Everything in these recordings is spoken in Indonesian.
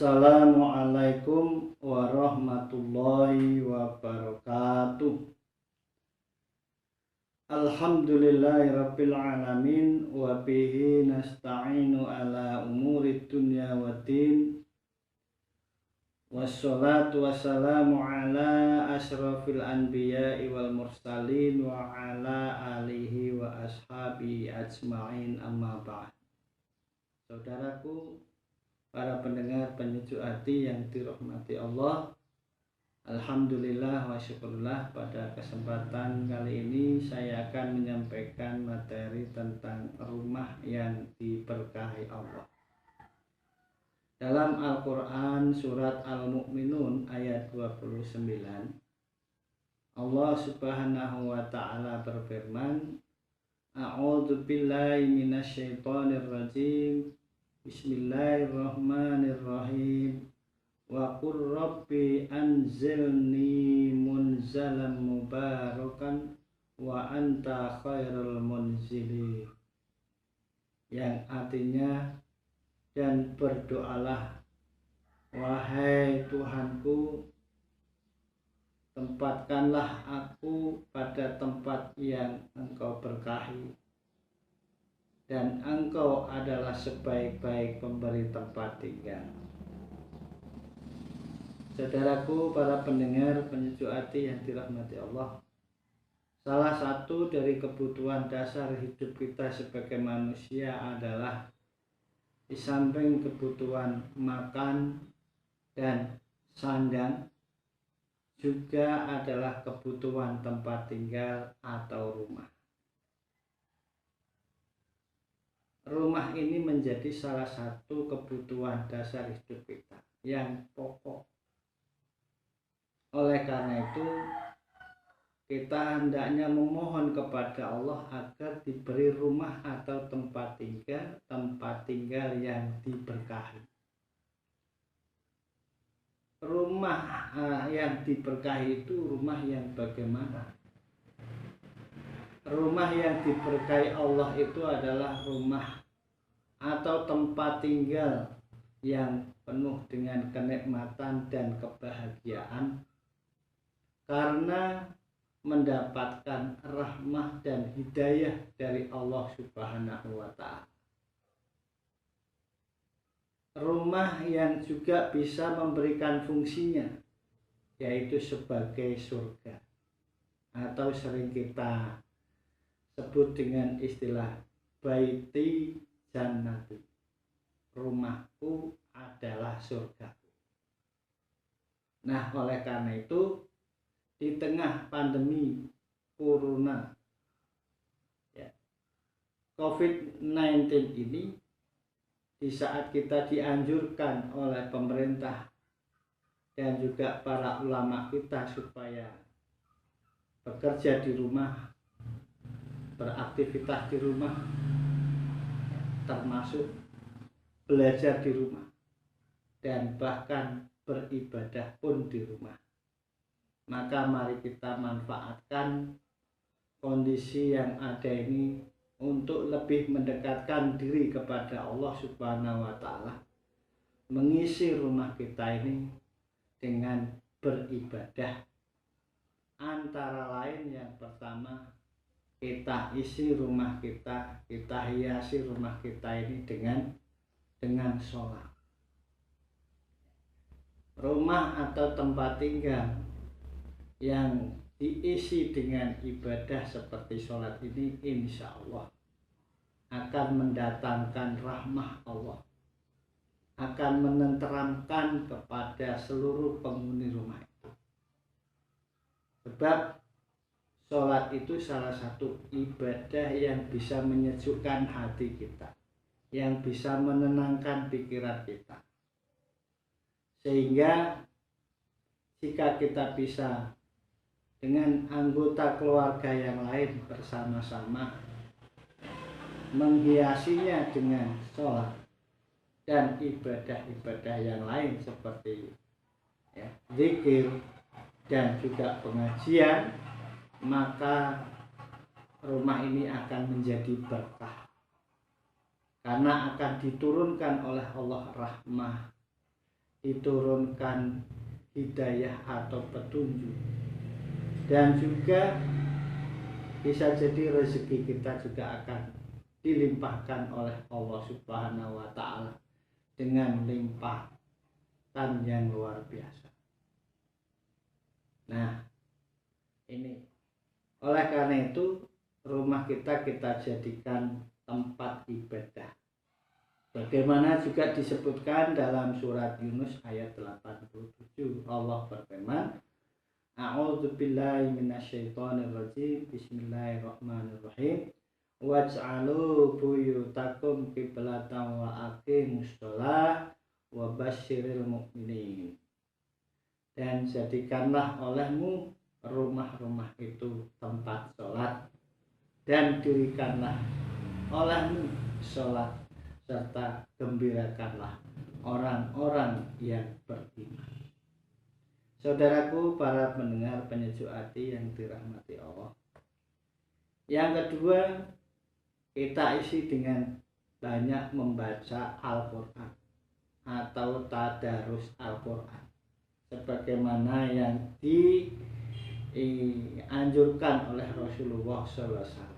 Assalamualaikum warahmatullahi wabarakatuh. Alhamdulillahirabbil alamin wa bihi nasta'inu ala umuri dunya waddin. Wassalatu wassalamu ala asyrafil anbiya'i wal mursalin wa ala alihi wa ashabihi ajma'in, amma ba'd. Saudaraku, para pendengar penyejuk hati yang dirahmati Allah, alhamdulillah wa syukurlah, pada kesempatan kali ini saya akan menyampaikan materi tentang rumah yang diberkahi Allah. Dalam Al-Quran surat Al-Mu'minun ayat 29, Allah subhanahu wa ta'ala berfirman, A'udzu billahi minasyaitonir rajim. Bismillahirrahmanirrahim. Wa qur rabbi anzilni munzalan mubarakan wa anta khairul munzilin. Yang artinya, dan berdoalah wahai Tuhanku, tempatkanlah aku pada tempat yang Engkau berkahi, dan Engkau adalah sebaik-baik pemberi tempat tinggal. Saudaraku, para pendengar penyejuk hati yang dirahmati Allah, salah satu dari kebutuhan dasar hidup kita sebagai manusia adalah, di samping kebutuhan makan dan sandang, juga adalah kebutuhan tempat tinggal atau rumah. Rumah ini menjadi salah satu kebutuhan dasar hidup kita yang pokok. Oleh karena itu, kita hendaknya memohon kepada Allah agar diberi rumah atau tempat tinggal yang diberkahi. Rumah yang diberkahi itu rumah yang bagaimana? Rumah yang diberkahi Allah itu adalah rumah atau tempat tinggal yang penuh dengan kenikmatan dan kebahagiaan, karena mendapatkan rahmah dan hidayah dari Allah Subhanahu wa ta'ala. Rumah yang juga bisa memberikan fungsinya, yaitu sebagai surga, atau sering kita sebut dengan istilah baiti jannati, rumahku adalah surgaku. Nah, oleh karena itu, di tengah pandemi corona COVID-19 ini, di saat kita dianjurkan oleh pemerintah dan juga para ulama kita supaya bekerja di rumah, beraktivitas di rumah, termasuk belajar di rumah, dan bahkan beribadah pun di rumah, maka mari kita manfaatkan kondisi yang ada ini untuk lebih mendekatkan diri kepada Allah Subhanahu wa ta'ala, mengisi rumah kita ini dengan beribadah. Antara lain, yang pertama, kita isi rumah kita hiasi rumah kita ini dengan sholat. Rumah atau tempat tinggal yang diisi dengan ibadah seperti sholat ini, insya Allah akan mendatangkan rahmah Allah, akan menenteramkan kepada seluruh penghuni rumah itu. Sebab sholat itu salah satu ibadah yang bisa menyejukkan hati kita, yang bisa menenangkan pikiran kita. Sehingga jika kita bisa dengan anggota keluarga yang lain bersama-sama menghiasinya dengan sholat dan ibadah-ibadah yang lain seperti zikir dan juga pengajian, maka rumah ini akan menjadi berkah, karena akan diturunkan oleh Allah rahmah diturunkan hidayah atau petunjuk, dan juga bisa jadi rezeki kita juga akan dilimpahkan oleh Allah Subhanahu wa Ta'ala dengan limpahan yang luar biasa. Nah, ini oleh karena itu rumah kita jadikan tempat ibadah. Bagaimana juga disebutkan dalam surat Yunus ayat 87, Allah berfirman, A'udzubillahi minasyaitonirrajim, Bismillahirrahmanirrahim, waj'alu buyutakum qiblatan wa aqimus shalah wa basyiril mu'minin. Dan jadikanlah olehmu rumah-rumah itu tempat sholat, dan dirikanlah olehmu sholat, serta gembirakanlah orang-orang yang beriman. Saudaraku, para pendengar penyejuk hati yang dirahmati Allah, yang kedua, kita isi dengan banyak membaca Al-Quran atau tadarus Al-Quran, sebagaimana yang dianjurkan oleh Rasulullah SAW.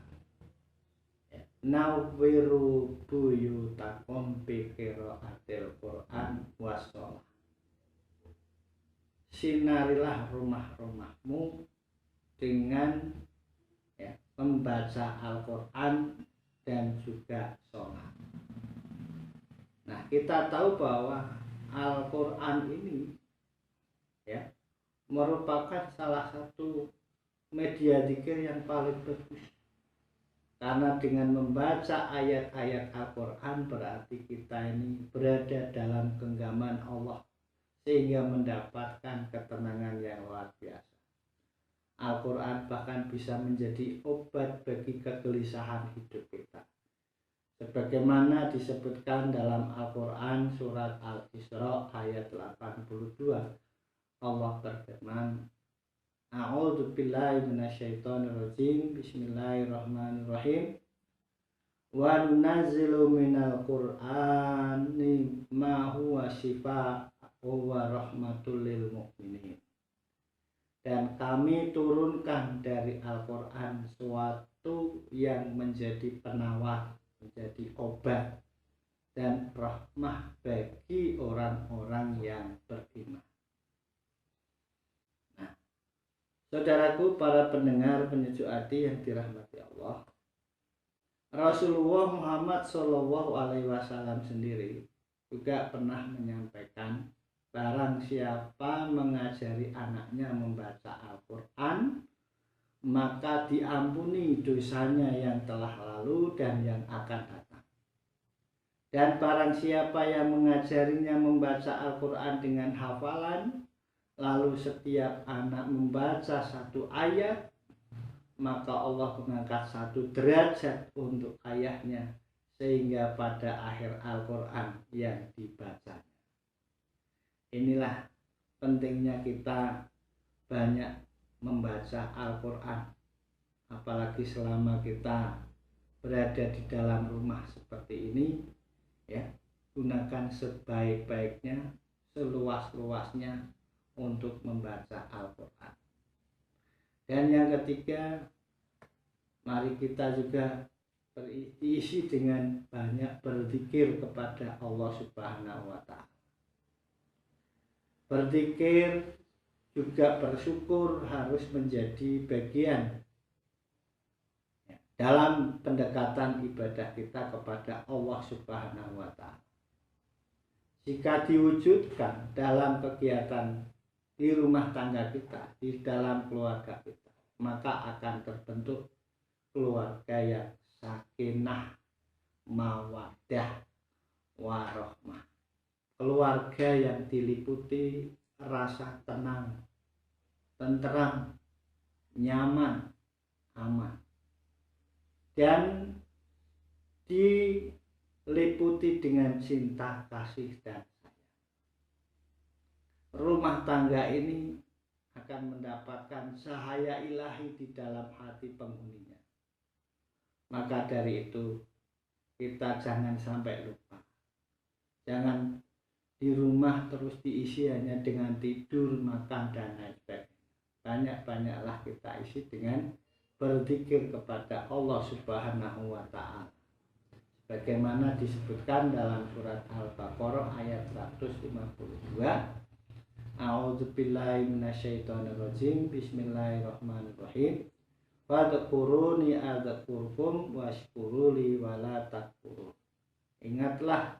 Nawwiru buyutakum bi qiraatil Qur'an wassalah. Sinarilah rumah-rumahmu dengan membaca Al-Quran dan juga sholat. Nah, kita tahu bahwa Al-Quran ini merupakan salah satu media dzikir yang paling bagus. Karena dengan membaca ayat-ayat Al-Quran berarti kita ini berada dalam genggaman Allah, sehingga mendapatkan ketenangan yang luar biasa. Al-Quran bahkan bisa menjadi obat bagi kegelisahan hidup kita. Sebagaimana disebutkan dalam Al-Quran surat Al-Isra ayat 82, Allah berfirman, A'udzubillahi minasyaitonirrajim, Bismillahirrahmanirrahim, wa nunazzilu minal Qur'ani ma huwa shifaa'un wa rahmatul lil mu'minin. Dan kami turunkan dari Al-Quran suatu yang menjadi penawar, menjadi obat dan rahmah bagi orang-orang yang beriman. Nah, saudaraku, para pendengar penyejuk hati yang dirahmati Allah, Rasulullah Muhammad SAW sendiri juga pernah menyampaikan, barang siapa mengajari anaknya membaca Al-Quran, maka diampuni dosanya yang telah lalu dan yang akan datang. Dan barang siapa yang mengajarinya membaca Al-Quran dengan hafalan, lalu setiap anak membaca satu ayat, maka Allah mengangkat satu derajat untuk ayahnya, sehingga pada akhir Al-Quran yang dibacanya. Inilah pentingnya kita banyak membaca Al-Quran, apalagi selama kita berada di dalam rumah seperti ini, gunakan sebaik-baiknya, seluas-luasnya untuk membaca Al-Quran. Dan yang ketiga, mari kita juga berisi dengan banyak berzikir kepada Allah Subhanahu wa Ta'ala. Berzikir juga bersyukur harus menjadi bagian dalam pendekatan ibadah kita kepada Allah Subhanahu wa Ta'ala. Jika diwujudkan dalam kegiatan di rumah tangga kita, di dalam keluarga kita, maka akan terbentuk keluarga yang sakinah, mawaddah, warahmah. Keluarga yang diliputi rasa tenang, tenteram, nyaman, aman, dan diliputi dengan cinta, kasih, dan sayang. Rumah tangga ini akan mendapatkan cahaya ilahi di dalam hati penghuninya. Maka dari itu, kita jangan sampai lupa, jangan di rumah terus diisi hanya dengan tidur, makan, dan lain sebagainya. Banyak-banyaklah kita isi dengan berzikir kepada Allah Subhanahu wa Ta'ala. Bagaimana disebutkan dalam surat Al-Baqarah ayat 152. A'udzubillahi minasyaitonirrajim. Bismillahirrahmanirrahim. Fadhkuruni adzkurkum washkuruli wala takfurun. Ingatlah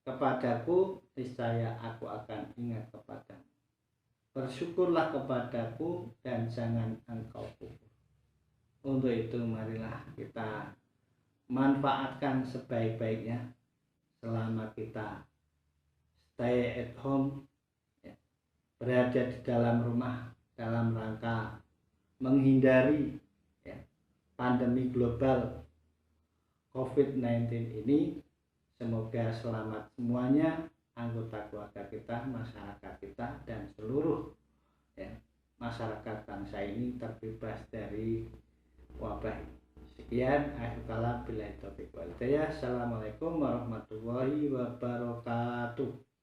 kepadaku, niscaya aku akan ingat kepadamu. Bersyukurlah kepadaku dan jangan engkau kufur. Untuk itu marilah kita manfaatkan sebaik-baiknya selama kita stay at home, berada di dalam rumah dalam rangka menghindari pandemi global COVID-19 ini. Semoga selamat semuanya, anggota keluarga kita, masyarakat kita, dan seluruh masyarakat bangsa ini terbebas dari wabah. Sekian, akhir kalam, billahi taufiq wal hidayah. Assalamualaikum warahmatullahi wabarakatuh.